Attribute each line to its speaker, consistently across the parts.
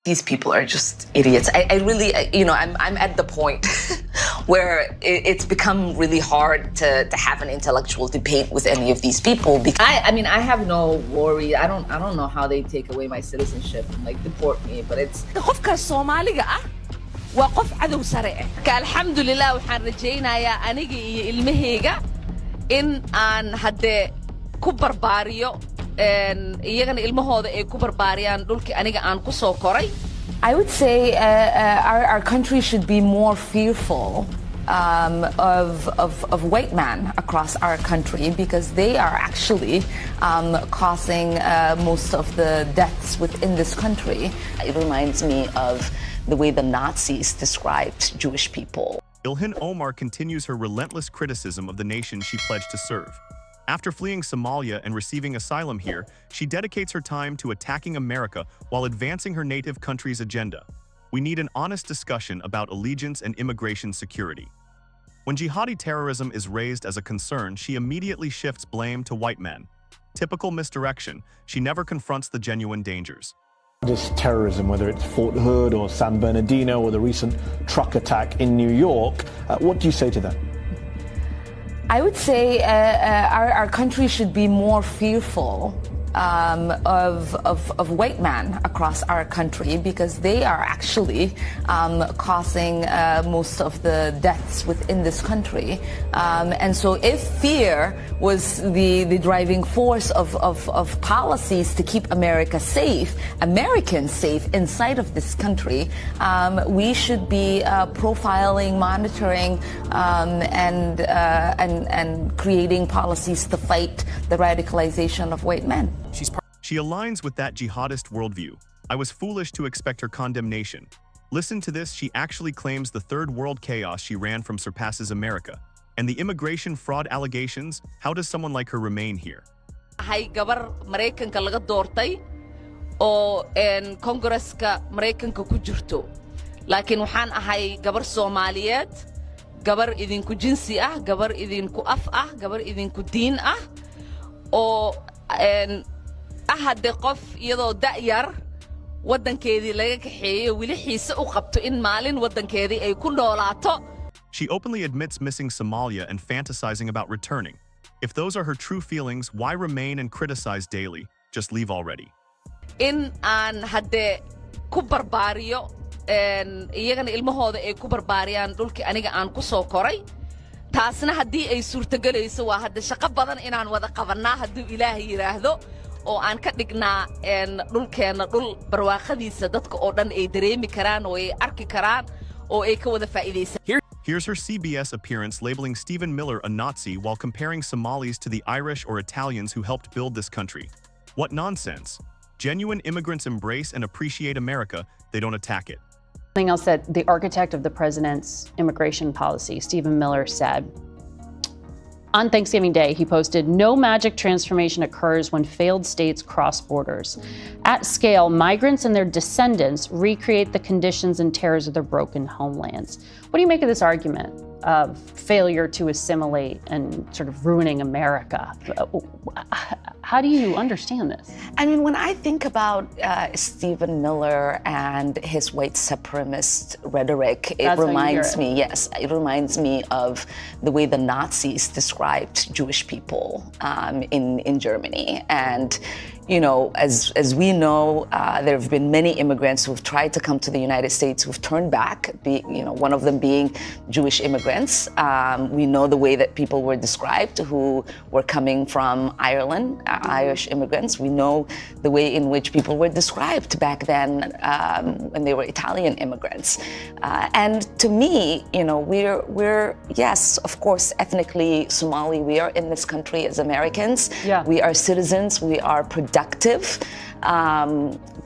Speaker 1: these people are just idiots. I really, I'm at the point where it's become really hard to have an intellectual debate with any of these people. Because
Speaker 2: I have no worry. I don't know how they take away my citizenship and like deport me, but it's
Speaker 3: qofka Soomaaliga ah waa qof cadow sare ah. Alxamdulillah waxaan rajaynayaa aniga iyo ilmahayga in aan hadde ku barbaariyo iyagana ilmahooda ay ku barbaariyaan dhulkii aniga aan ku soo koray.
Speaker 4: I would say our country should be more fearful of white men across our country because they are actually causing most of the deaths within this country.
Speaker 1: It reminds me of the way the Nazis described Jewish people.
Speaker 5: Ilhan Omar continues her relentless criticism of the nation she pledged to serve. After fleeing Somalia and receiving asylum here, she dedicates her time to attacking America while advancing her native country's agenda. We need an honest discussion about allegiance and immigration security. When jihadi terrorism is raised as a concern, she immediately shifts blame to white men. Typical misdirection, she never confronts the genuine dangers.
Speaker 6: This terrorism, whether it's Fort Hood or San Bernardino or the recent truck attack in New York, what do you say to that?
Speaker 4: I would say our country should be more fearful of white men across our country because they are actually causing most of the deaths within this country. And so if fear was the driving force of policies to keep America safe, Americans safe inside of this country, we should be profiling, monitoring, and creating policies to fight the radicalization of white men.
Speaker 5: She aligns with that jihadist worldview. I was foolish to expect her condemnation. Listen to this, she actually claims the third world chaos she ran from surpasses America. And the immigration fraud allegations, how does someone like her remain here?
Speaker 3: Hay gabar Mareykanka laga doortay oo Congress-ka Mareykanka ku jirto. Laakiin waxaan ahay gabar Soomaaliyeed, gabar idinku jinsi ah, gabar idinku af ah, gabar idinku diin ah oo hadde qof iyadoo da'yar waddankeedii laga kaxeeyay wili xiise u qabto in maalin waddankeedii ay ku noolaato.
Speaker 5: She openly admits missing Somalia and fantasizing about returning. If those are her true feelings, why remain and criticize daily? Just leave already.
Speaker 3: In aan hadde ku barbaariyo iyagana ilmahooda ay ku barbaariyaan dhulkii aniga aan ku soo koray. Taasna haddii ay suurtagelayso waa hadde shaqo badan inaan wada qabanaa hadduu Ilaahay yiraahdo. oo aan ka dhignaa dhulkeena dhul barwaaqadiisa dadka oo dhan ay dareemi karaan oo ay arki karaan oo ay ka wada faa'iideysan.
Speaker 5: Here's her CBS appearance labeling Stephen Miller a Nazi while comparing Somalis to the Irish or Italians who helped build this country. What nonsense. Genuine immigrants embrace and appreciate America, they don't attack it.
Speaker 7: Something else that the architect of the president's immigration policy, Stephen Miller, said. On Thanksgiving Day, he posted, "No magic transformation occurs when failed states cross borders. At scale, migrants and their descendants recreate the conditions and terrors of their broken homelands." What do you make of this argument of failure to assimilate and sort of ruining America? How do you understand this?
Speaker 1: I mean, when I think about Stephen Miller and his white supremacist rhetoric, it reminds me of the way the Nazis described Jewish people in Germany. And as we know, there have been many immigrants who've tried to come to the United States who've turned back, one of them being Jewish immigrants. We know the way that people were described who were coming from Ireland, Irish immigrants. We know the way in which people were described back then when they were Italian immigrants. And to me, we're, yes, of course, ethnically Somali. We are in this country as Americans.
Speaker 7: Yeah.
Speaker 1: We are citizens. We are productive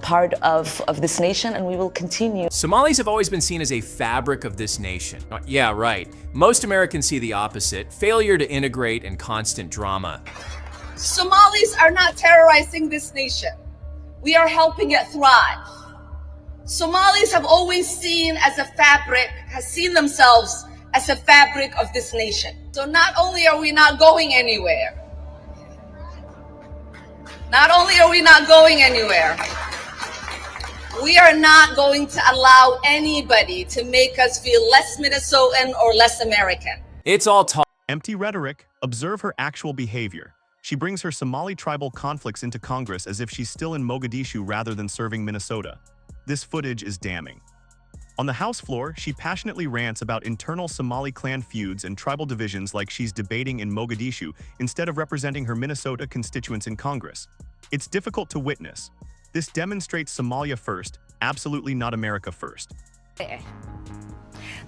Speaker 1: part of this nation, and we will continue.
Speaker 8: Somalis have always been seen as a fabric of this nation. Yeah, right. Most Americans see the opposite, failure to integrate and constant drama.
Speaker 9: Somalis are not terrorizing this nation. We are helping it thrive. Somalis have always seen themselves as a fabric of this nation. So not only are we not going anywhere, We are not going to allow anybody to make us feel less Minnesotan or less American.
Speaker 8: It's all talk.
Speaker 5: Empty rhetoric. Observe her actual behavior. She brings her Somali tribal conflicts into Congress as if she's still in Mogadishu rather than serving Minnesota. This footage is damning. On the House floor, she passionately rants about internal Somali clan feuds and tribal divisions like she's debating in Mogadishu instead of representing her Minnesota constituents in Congress. It's difficult to witness. This demonstrates Somalia first, absolutely not America first.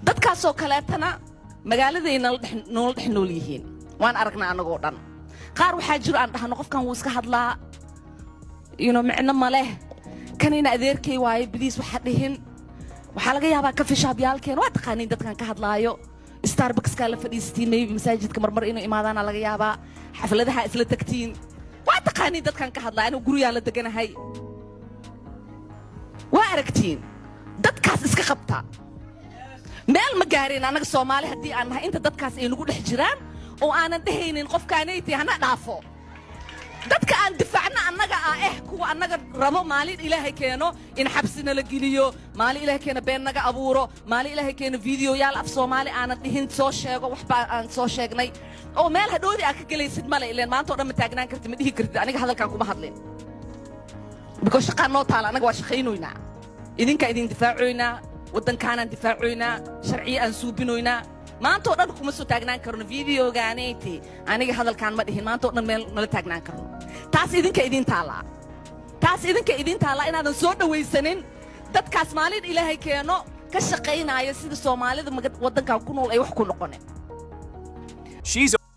Speaker 3: dadkaasoo kaleetana magaaladayna nolol dhex nool yihiin waan aragnaa anagoo dhan qaar waxaa jiro aan dhahno qofkan wuu iska hadlaa micno ma leh kanina adeerkay waaye biliis waxa dhihin waxaa laga yaabaa ka fishaabyaalkeen waa taqaaniin dadkan ka hadlaayo starbuckskaa la fadhiistiin maybe masaajidka marmar inuu imaadaana laga yaabaa xafladaha isla tagtiin waa taqaaniin dadkan ka hadlaa anigu guriyaan la deganahay waa aragtiin dadkaas iska qabta meel ma gaareen anaga Soomaali hadii aan nahay inta dadkaas ay nagu dhex jiraan oo aanan dhahaynin qofkaanaytii hana dhaafo dadka aan difaacna annaga kuwa annaga rabo maalin ilaahay keeno in xabsina la geliyo maalin ilaahay keeno been naga abuuro maalin ilaahay keeno video yaal af Soomaali aanan dhihin soo sheego waxba aan soo sheegnay oo meel hadhoodii aad ka galaysid male ileen maanta oo dhan ma taagnaan kartid ma dhihi kartid aniga hadalkan kuma hadlin because shaqaan noo taala anaga waa shaqaynoynaa idinka idin difaacoynaa waddankaanaan difaacoynaa sharciyo aan suubinoynaa maanta oo dhan kuma soo taagnaan karno videogaaneyti aniga hadalkaan ma dhihin maanta oo dhan meel nala taagnaan karno taas idinka idin taala inaadan soo dhawaysanin dadkaas maalin ilaahay keeno ka shaqaynaya sida Soomaalida waddankan ku nool ay wax ku noqoneen.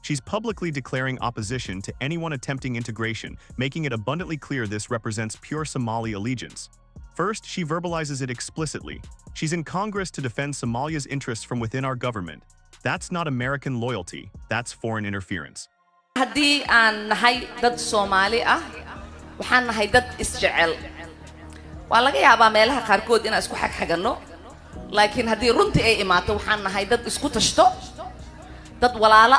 Speaker 5: She's publicly declaring opposition to anyone attempting integration, making it abundantly clear this represents pure Somali allegiance. First, she verbalizes it explicitly. She's in Congress to defend Somalia's interests from within our government. That's not American loyalty, that's foreign interference.
Speaker 3: haddii aan nahay dad Soomaali waxaan nahay dad isjecel waa laga yaabaa meelaha qaarkood inaan isku xagxagano laakiin haddii runtii ay imaato waxaan nahay dad isku tashto dad walaalo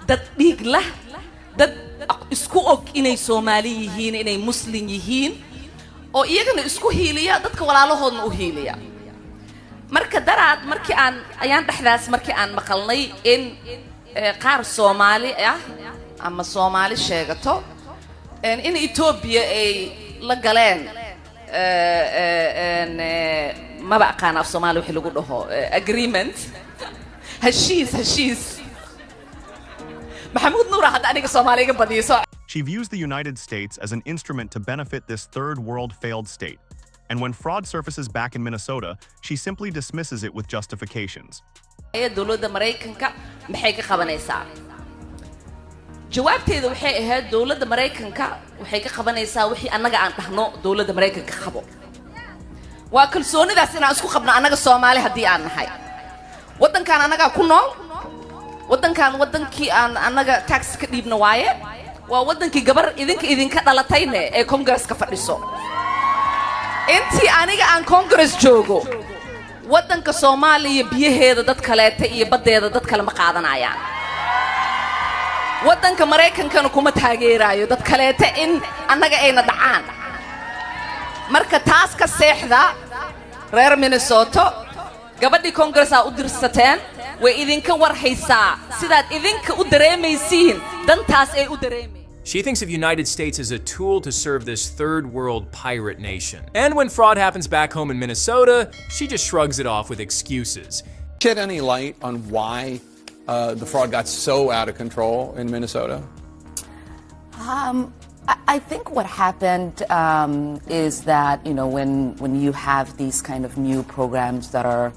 Speaker 3: dad dhiig lah dad isku og inay Soomaali yihiin inay Muslim yihiin oo iyagana isku hiiliya dadka walaalahoodna u hiiliya marka daraad markii ayaan dhaxdaas markii aan maqalnay in qaar Soomaali ama Soomaali sheegato in Ethiopia ay la galeen ma baqaan af Soomaali wixii lagu dhaho agreement heshiis Maxamuud Nuur hadda aniga Soomaaliga badiiso.
Speaker 5: She views the United States as an instrument to benefit this third world failed state. And when fraud surfaces back in Minnesota, she simply dismisses it with justifications.
Speaker 3: dowladda Mareykanka maxay ka qabanaysaa jawaabteedu waxay ahayd dowladda Mareykanka waxay ka qabanaysaa wixii annaga aan dhahno dowladda Mareykanka qabo waa kalsoonidaas inaan isku qabno annaga Soomaali hadii aan nahay waddankan annaga ku nool waddankii aan annaga tax ka dhiibno waaye waa waddankii gabar idinka dhalatayne ee Congress-ka fadhiso intii aniga aan Congress joogo waddanka Soomaaliya biyaheeda dad kaleeta iyo badeeda dad kale ma qaadanayaan waddanka Mareykankana kuma taageerayo dad kaleeta in annaga ayna dhacaan marka taas ka seexda reer Minnesota gabadhii Congress u dirsateen way idinka warhaysaa sidaad idinka u dareemaysiin dantaas ay u dareemay.
Speaker 8: She thinks of United States as a tool to serve this third world pirate nation. And when fraud happens back home in Minnesota, she just shrugs it off with excuses.
Speaker 10: Shed any light on why the fraud got so out of control in Minnesota?
Speaker 1: I think what happened is that, when you have these kind of new programs that are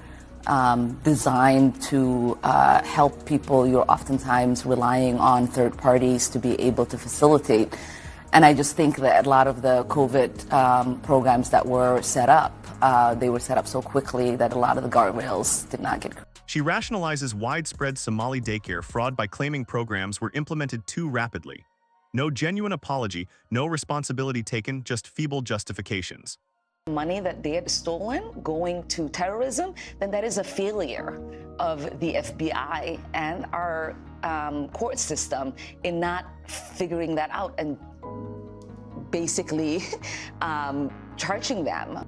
Speaker 1: designed to help people, you're oftentimes relying on third parties to be able to facilitate. And I just think that a lot of the COVID programs that were set up, they were set up so quickly that a lot of the guardrails did not get.
Speaker 5: She rationalizes widespread Somali daycare fraud by claiming programs were implemented too rapidly. No genuine apology, no responsibility taken, just feeble justifications.
Speaker 1: Money that they had stolen going to terrorism, then that is a failure of the FBI and our court system in not figuring that out and basically charging them.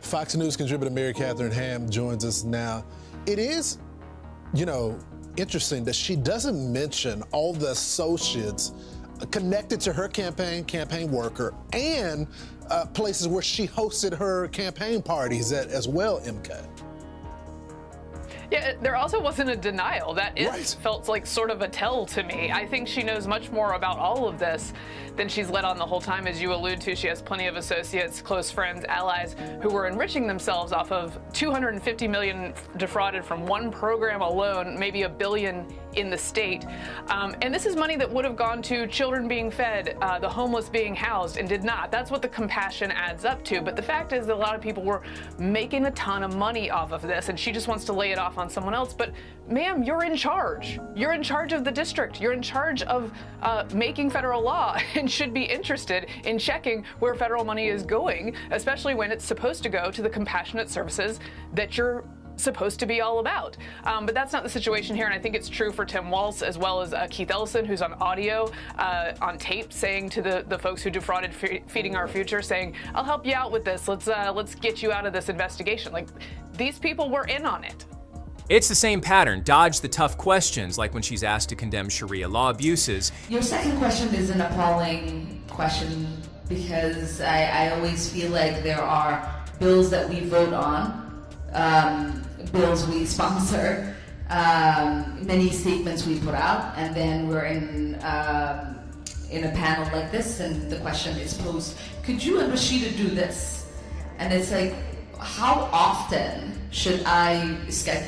Speaker 11: Fox News contributor Mary Catherine Ham joins us now. It is, interesting that she doesn't mention all the associates connected to her campaign worker, and places where she hosted her campaign parties at as well, MK.
Speaker 12: Yeah, there also wasn't a denial. That felt like sort of a tell to me. I think she knows much more about all of this than she's let on the whole time. As you allude to, she has plenty of associates, close friends, allies who were enriching themselves off of $250 million defrauded from one program alone, maybe $1 billion in the state. And this is money that would have gone to children being fed, the homeless being housed, and did not. That's what the compassion adds up to. But the fact is that a lot of people were making a ton of money off of this, and she just wants to lay it off on someone else. But ma'am, you're in charge. You're in charge of the district. You're in charge of making federal law and should be interested in checking where federal money is going, especially when it's supposed to go to the compassionate services that you're supposed to be all about. But that's not the situation here, and I think it's true for Tim Walz as well as Keith Ellison, who's on audio, on tape, saying to the folks who defrauded Feeding Our Future, saying, I'll help you out with this, let's get you out of this investigation. Like, these people were in on it.
Speaker 8: It's the same pattern. Dodge the tough questions, like when she's asked to condemn Sharia law abuses.
Speaker 2: Your second question is an appalling question, because I always feel like there are bills that we vote on, bills we sponsor, many statements we put out, and then we're in a panel like this, and the question is posed, could you and Rashida do this? And it's like, how often should I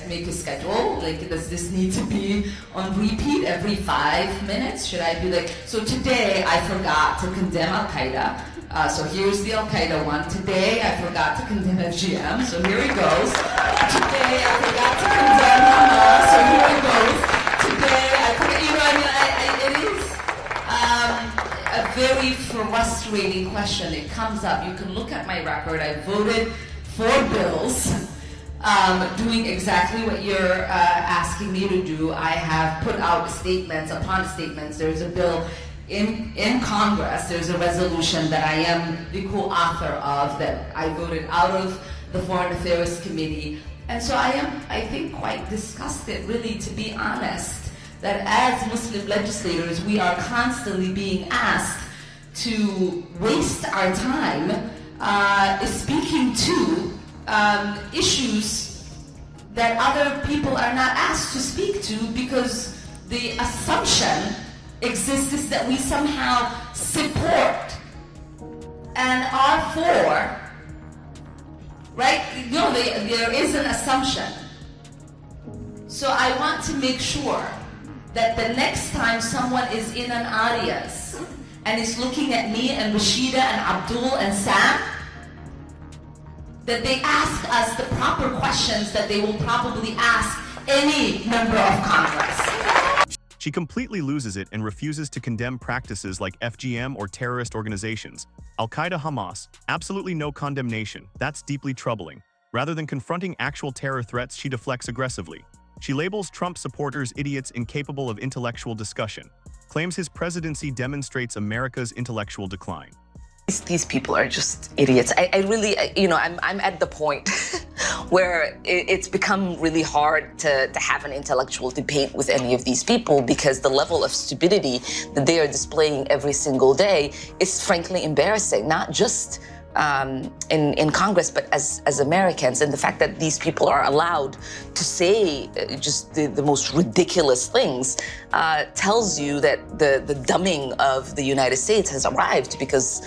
Speaker 2: make a schedule? Like, does this need to be on repeat every 5 minutes? Should I be like, so today I forgot to condemn Al-Qaeda. So here's the Al-Qaeda one. Today I forgot to condemn FGM. So here it goes. Today I forgot to condemn Hamas. So here it goes. Today I forgot, it is a very frustrating question. It comes up. You can look at my record. I voted 4 bills, doing exactly what you're asking me to do. I have put out statements upon statements. There's a bill in Congress, there's a resolution that I am the co-author of that I voted out of the Foreign Affairs Committee. And so I am, I think, quite disgusted, really, to be honest, that as Muslim legislators, we are constantly being asked to waste our time speaking to issues that other people are not asked to speak to, because the assumption exists is that we somehow support and are for, right? No, there is an assumption. So I want to make sure that the next time someone is in an audience and is looking at me and Rashida and Abdul and Sam, that they ask us the proper questions that they will probably ask any member of Congress.
Speaker 5: She completely loses it and refuses to condemn practices like FGM or terrorist organizations. Al-Qaeda, Hamas, absolutely no condemnation. That's deeply troubling. Rather than confronting actual terror threats, she deflects aggressively. She labels Trump supporters idiots incapable of intellectual discussion, claims his presidency demonstrates America's intellectual decline.
Speaker 1: These people are just idiots. I really, I'm at the point where it's become really hard to have an intellectual debate with any of these people, because the level of stupidity that they are displaying every single day is frankly embarrassing, not just in Congress, but as Americans. And the fact that these people are allowed to say just the most ridiculous things tells you that the dumbing of the United States has arrived, because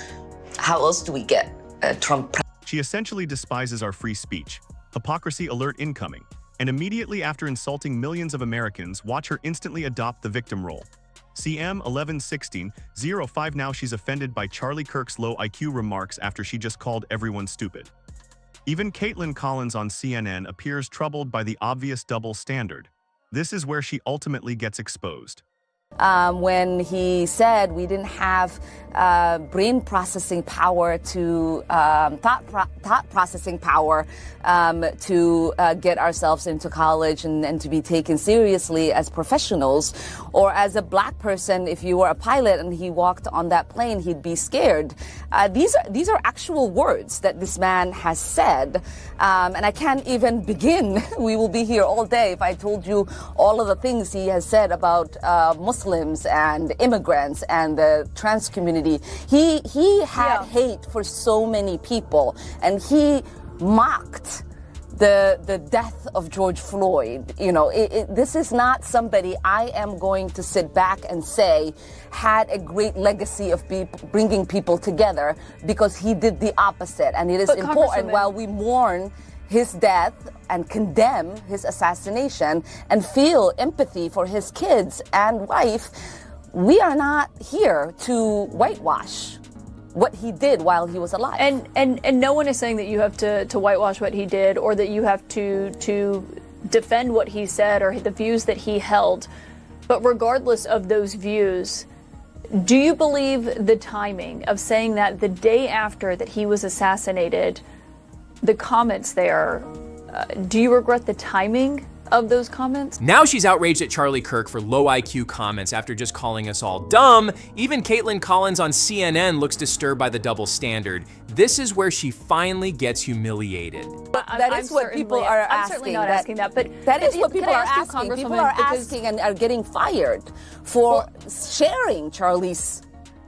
Speaker 1: how else do we get Trump?
Speaker 5: She essentially despises our free speech. Hypocrisy alert incoming. And immediately after insulting millions of Americans, watch her instantly adopt the victim role. CM 1116-05. Now she's offended by Charlie Kirk's low IQ remarks after she just called everyone stupid. Even Caitlin Collins on CNN appears troubled by the obvious double standard. This is where she ultimately gets exposed.
Speaker 1: when he said we didn't have brain processing power to thought processing power to get ourselves into college and to be taken seriously as professionals, or as a black person, if you were a pilot and he walked on that plane, he'd be scared. These are actual words that this man has said, and I can't even begin. We will be here all day if I told you all of the things he has said about Muslims and immigrants and the trans community. He had hate for so many people, and he mocked the death of George Floyd. You know, this is not somebody I am going to sit back and say had a great legacy of bringing people together, because he did the opposite. And it is important, while we mourn his death and condemn his assassination and feel empathy for his kids and wife, we are not here to whitewash what he did while he was alive.
Speaker 13: And no one is saying that you have to whitewash what he did, or that you have to defend what he said or the views that he held. But regardless of those views, do you believe the timing of saying that the day after that he was assassinated, the comments there, do you regret the timing of those comments?
Speaker 8: Now she's outraged at Charlie Kirk for low IQ comments after just calling us all dumb. Even Caitlin Collins on CNN looks disturbed by the double standard. This is where she finally gets humiliated.
Speaker 1: That is what people are asking.
Speaker 13: I'm certainly not asking that, but
Speaker 1: that is what people are asking. People are asking and are getting fired for sharing Charlie's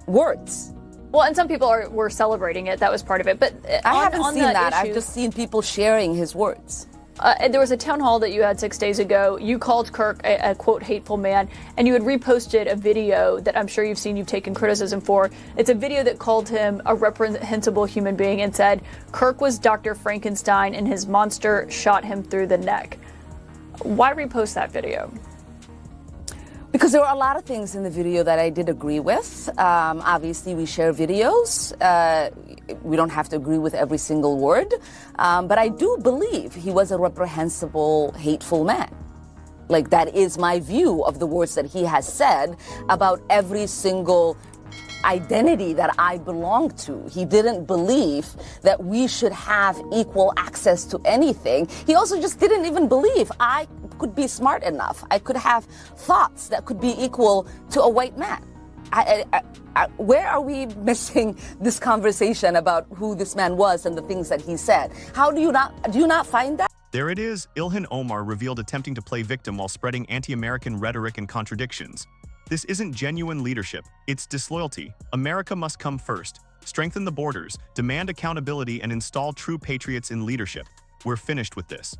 Speaker 1: words.
Speaker 13: Well, and some people were celebrating it. That was part of it. But
Speaker 1: I haven't seen that. I've just seen people sharing his words.
Speaker 13: There was a town hall that you had 6 days ago. You called Kirk a quote, hateful man, and you had reposted a video that I'm sure you've seen you've taken criticism for. It's a video that called him a reprehensible human being and said, Kirk was Dr. Frankenstein and his monster shot him through the neck. Why repost that video?
Speaker 1: Because there were a lot of things in the video that I did agree with. Obviously, we share videos. We don't have to agree with every single word. But I do believe he was a reprehensible, hateful man. Like, that is my view of the words that he has said about every single identity that I belong to. He didn't believe that we should have equal access to anything. He also just didn't even believe I could be smart enough. I could have thoughts that could be equal to a white man. Where are we missing this conversation about who this man was and the things that he said? Do you not find that?
Speaker 5: There it is. Ilhan Omar revealed attempting to play victim while spreading anti-American rhetoric and contradictions. This isn't genuine leadership, it's disloyalty. America must come first. Strengthen the borders, demand accountability, and install true patriots in leadership. We're finished with this.